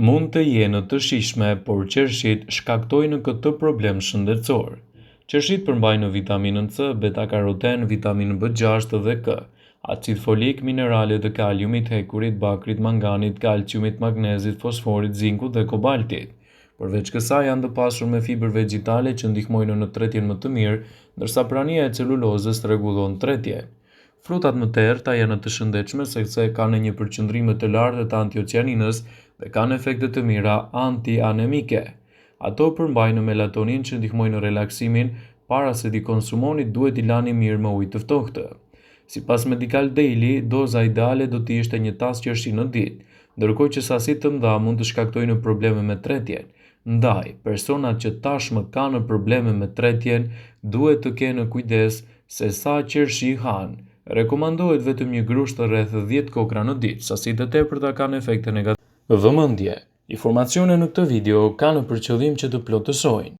Mund të jenë të shijshme, por qershit shkaktojnë këtë problem shëndetësor. Qershit përmbajnë vitaminën C, beta-karoten, vitaminën B6 dhe K, acid folik, minerale të kaliumit, hekurit, bakrit, manganit, kalciumit, magnezit, fosforit, zinkut dhe kobaltit. Përveç kësaj janë të pasur me fibër vegjitale që ndihmojnë në tretjen më të mirë, ndërsa prania e celulozës rregullon tretjen. Frutat më të errta janë të shëndetshme sepse kanë një përqendrim të lartë të antioциaninës dhe kanë efekte të mira anti-anemike. Ato përmbajnë melatonin që ndihmojnë në relaksimin, para se t'i konsumoni duhet t'i lani mirë me ujë të ftohtë. Sipas Medical Daily, doza ideale do të ishte një tas qershi në ditë, ndërkohë që sasitë të mëdha mund të shkaktojnë probleme me tretjen. Ndaj, personat që tashmë kanë probleme me tretjen duhet të kenë kujdes se sa qershi hanë. Rekomandohet vetëm një grusht rreth 10 kokra në ditë, sasitë e tepërta kanë efekte negative. Vëmendje. Informacionet në këtë video kanë për qëllim që të plotësojnë